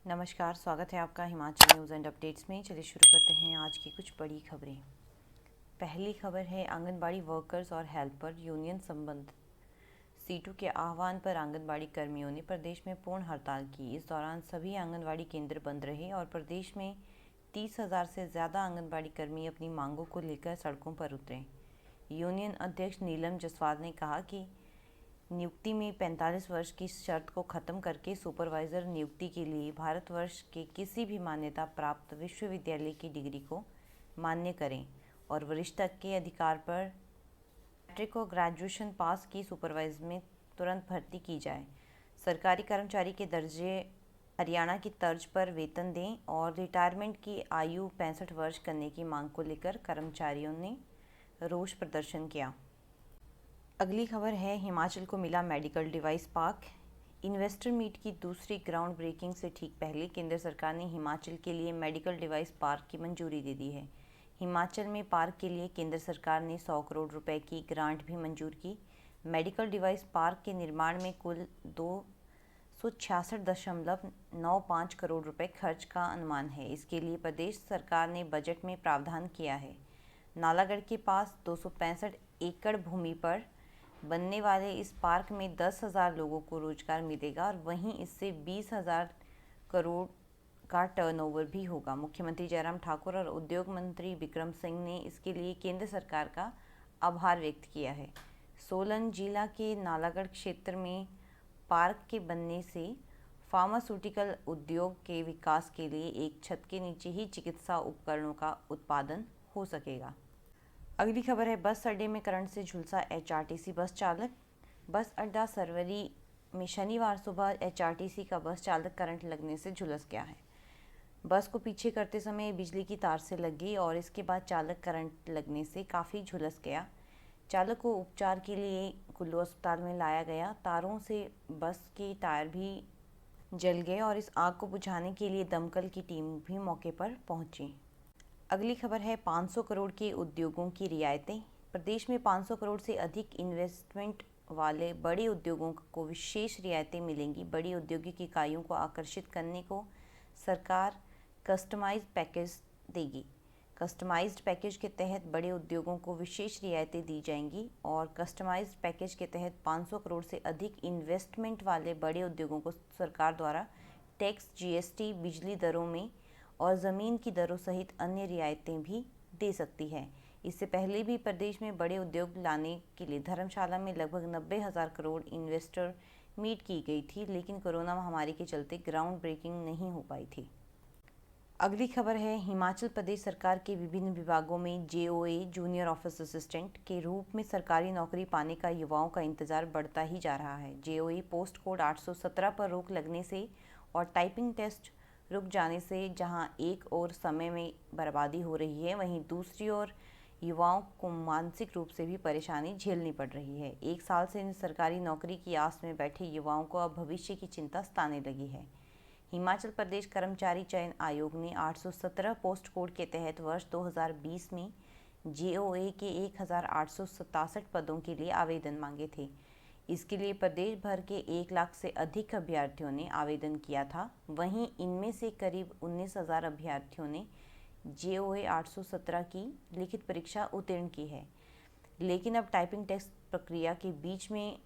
नमस्कार, स्वागत है आपका हिमाचल न्यूज़ एंड अपडेट्स में। चलिए शुरू करते हैं आज की कुछ बड़ी खबरें। पहली खबर है, आंगनबाड़ी वर्कर्स और हेल्पर यूनियन संबंध सीटू के आह्वान पर आंगनबाड़ी कर्मियों ने प्रदेश में पूर्ण हड़ताल की। इस दौरान सभी आंगनबाड़ी केंद्र बंद रहे और प्रदेश में 30,000 से ज़्यादा आंगनबाड़ी कर्मी अपनी मांगों को लेकर सड़कों पर उतरे। यूनियन अध्यक्ष नीलम जसवाल ने कहा कि नियुक्ति में 45 वर्ष की शर्त को खत्म करके सुपरवाइजर नियुक्ति के लिए भारतवर्ष के किसी भी मान्यता प्राप्त विश्वविद्यालय की डिग्री को मान्य करें और वरिष्ठता के अधिकार पर मैट्रिक और ग्रेजुएशन पास की सुपरवाइजर में तुरंत भर्ती की जाए। सरकारी कर्मचारी के दर्जे हरियाणा की तर्ज पर वेतन दें और रिटायरमेंट की आयु 65 वर्ष करने की मांग को लेकर कर्मचारियों ने रोष प्रदर्शन किया। अगली खबर है, हिमाचल को मिला medical device park. Investor meet की दूसरी ग्राउंड ब्रेकिंग से ठीक पहले केंद्र सरकार ने हिमाचल के लिए मेडिकल डिवाइस पार्क की मंजूरी दे दी है। हिमाचल में पार्क के लिए केंद्र सरकार ने 100 करोड़ रुपए की ग्रांट भी मंजूर की। मेडिकल डिवाइस पार्क के निर्माण में कुल 266.95 करोड़ रुपए खर्च का अनुमान है। इसके लिए प्रदेश सरकार ने बजट में प्रावधान किया है। नालागढ़ के पास 265 एकड़ भूमि पर बनने वाले इस पार्क में 10,000 लोगों को रोजगार मिलेगा और वहीं इससे 20,000 करोड़ का टर्नओवर भी होगा। मुख्यमंत्री जयराम ठाकुर और उद्योग मंत्री बिक्रम सिंह ने इसके लिए केंद्र सरकार का आभार व्यक्त किया है। सोलन जिला के नालागढ़ क्षेत्र में पार्क के बनने से फार्मास्यूटिकल उद्योग के विकास के लिए एक छत के नीचे ही चिकित्सा उपकरणों का उत्पादन हो सकेगा। अगली खबर है, बस अड्डे में करंट से झुलसा एचआरटीसी बस चालक। बस अड्डा सरवरी में शनिवार सुबह एचआरटीसी का बस चालक करंट लगने से झुलस गया है। बस को पीछे करते समय बिजली की तार से लग गई और इसके बाद चालक करंट लगने से काफ़ी झुलस गया। चालक को उपचार के लिए कुल्लू अस्पताल में लाया गया। तारों से बस के टायर भी जल गए और इस आग को बुझाने के लिए दमकल की टीम भी मौके पर पहुंची। अगली खबर है, 500 करोड़ के उद्योगों की रियायतें। प्रदेश में 500 करोड़ से अधिक इन्वेस्टमेंट वाले बड़े उद्योगों को विशेष रियायतें मिलेंगी। बड़ी औद्योगिक इकाइयों को आकर्षित करने को सरकार कस्टमाइज्ड पैकेज देगी। कस्टमाइज्ड पैकेज के तहत बड़े उद्योगों को विशेष रियायतें दी जाएंगी और कस्टमाइज्ड पैकेज के तहत 500 करोड़ से अधिक इन्वेस्टमेंट वाले बड़े उद्योगों को सरकार द्वारा टैक्स, जीएसटी, बिजली दरों में और ज़मीन की दरों सहित अन्य रियायतें भी दे सकती है। इससे पहले भी प्रदेश में बड़े उद्योग लाने के लिए धर्मशाला में लगभग 90,000 करोड़ इन्वेस्टर मीट की गई थी, लेकिन कोरोना महामारी के चलते ग्राउंड ब्रेकिंग नहीं हो पाई थी। अगली खबर है, हिमाचल प्रदेश सरकार के विभिन्न विभागों में जेओए जूनियर ऑफिस असिस्टेंट के रूप में सरकारी नौकरी पाने का युवाओं का इंतजार बढ़ता ही जा रहा है। जेओए पोस्ट कोड 817 पर रोक लगने से और टाइपिंग टेस्ट रुक जाने से जहां एक ओर समय में बर्बादी हो रही है, वहीं दूसरी ओर युवाओं को मानसिक रूप से भी परेशानी झेलनी पड़ रही है। एक साल से सरकारी नौकरी की आस में बैठे युवाओं को अब भविष्य की चिंता सताने लगी है। हिमाचल प्रदेश कर्मचारी चयन आयोग ने 817 पोस्ट कोड के तहत वर्ष 2020 में जेओए के 1,867 पदों के लिए आवेदन मांगे थे। इसके लिए प्रदेश भर के 1 लाख से अधिक अभ्यर्थियों ने आवेदन किया था। वहीं इनमें से करीब 19,000 अभ्यर्थियों ने जेओए 817 की लिखित परीक्षा उत्तीर्ण की है, लेकिन अब टाइपिंग टेस्ट प्रक्रिया के बीच में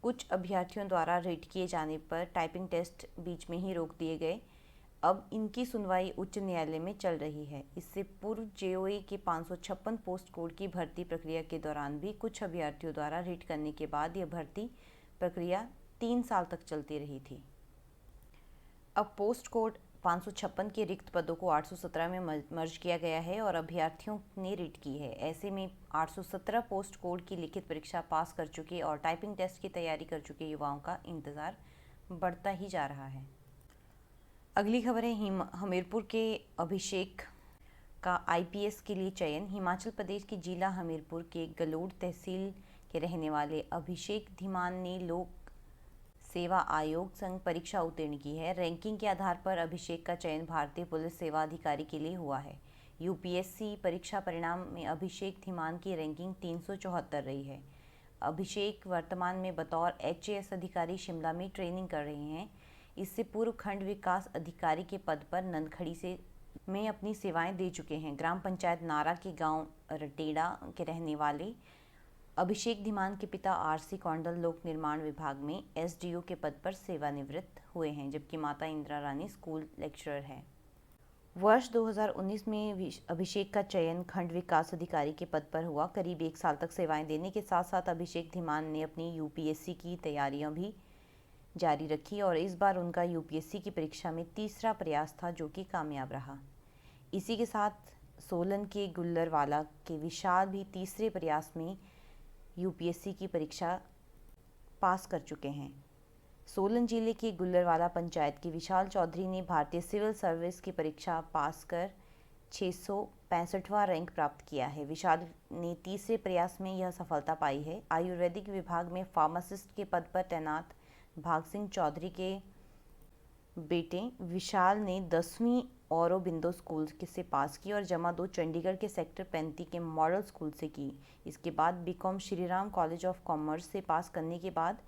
कुछ अभ्यर्थियों द्वारा रीट किए जाने पर टाइपिंग टेस्ट बीच में ही रोक दिए गए। अब इनकी सुनवाई उच्च न्यायालय में चल रही है। इससे पूर्व जेओए के 556 पोस्ट कोड की भर्ती प्रक्रिया के दौरान भी कुछ अभ्यर्थियों द्वारा रीट करने के बाद यह भर्ती प्रक्रिया 3 साल तक चलती रही थी। अब पोस्ट कोड 556 के रिक्त पदों को 817 में मर्ज किया गया है और अभ्यर्थियों ने रीट की है। ऐसे में 817 पोस्ट कोड की लिखित परीक्षा पास कर चुके और टाइपिंग टेस्ट की तैयारी कर चुके युवाओं का इंतज़ार बढ़ता ही जा रहा है। अगली खबर है, हमीरपुर के अभिषेक का आईपीएस के लिए चयन। हिमाचल प्रदेश के जिला हमीरपुर के गलोड़ तहसील के रहने वाले अभिषेक धीमान ने लोक सेवा आयोग संग परीक्षा उत्तीर्ण की है। रैंकिंग के आधार पर अभिषेक का चयन भारतीय पुलिस सेवा अधिकारी के लिए हुआ है। यूपीएससी परीक्षा परिणाम में अभिषेक धीमान की रैंकिंग 374 रही है। अभिषेक वर्तमान में बतौर एचएएस अधिकारी शिमला में ट्रेनिंग कर रहे हैं। इससे पूर्व खंड विकास अधिकारी के पद पर नंदखड़ी से में अपनी सेवाएं दे चुके हैं। ग्राम पंचायत नारा के गांव रटेड़ा के रहने वाले अभिषेक धीमान के पिता आरसी कौंडल लोक निर्माण विभाग में एसडीओ के पद पर सेवानिवृत्त हुए हैं, जबकि माता इंदिरा रानी स्कूल लेक्चरर हैं। वर्ष 2019 में अभिषेक का चयन खंड विकास अधिकारी के पद पर हुआ। करीब 1 साल तक सेवाएं देने के साथ साथ अभिषेक धीमान ने अपनी यूपीएससी की तैयारियां भी जारी रखी और इस बार उनका यूपीएससी की परीक्षा में तीसरा प्रयास था, जो कि कामयाब रहा। इसी के साथ सोलन के गुल्लरवाला के विशाल भी तीसरे प्रयास में यूपीएससी की परीक्षा पास कर चुके हैं। सोलन जिले के गुल्लरवाला पंचायत के विशाल चौधरी ने भारतीय सिविल सर्विस की परीक्षा पास कर 665वां रैंक प्राप्त किया है। विशाल ने तीसरे प्रयास में यह सफलता पाई है। आयुर्वेदिक विभाग में फार्मासिस्ट के पद पर तैनात भाग सिंह चौधरी के बेटे विशाल ने 10वीं औरोबिंदो स्कूल से पास की और जमा 2 चंडीगढ़ के सेक्टर 35 के मॉडल स्कूल से की। इसके बाद BCom Shriram college of commerce से पास करने के बाद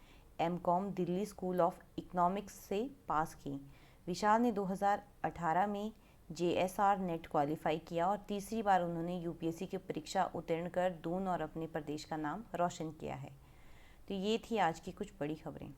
MCom Delhi school of economics से पास की। विशाल ने 2018 में जेएसआर नेट क्वालिफाई किया और तीसरी बार उन्होंने यूपीएससी की परीक्षा उत्तीर्ण कर दून और अपने प्रदेश का नाम रोशन किया है। तो ये थी आज की कुछ बड़ी खबरें।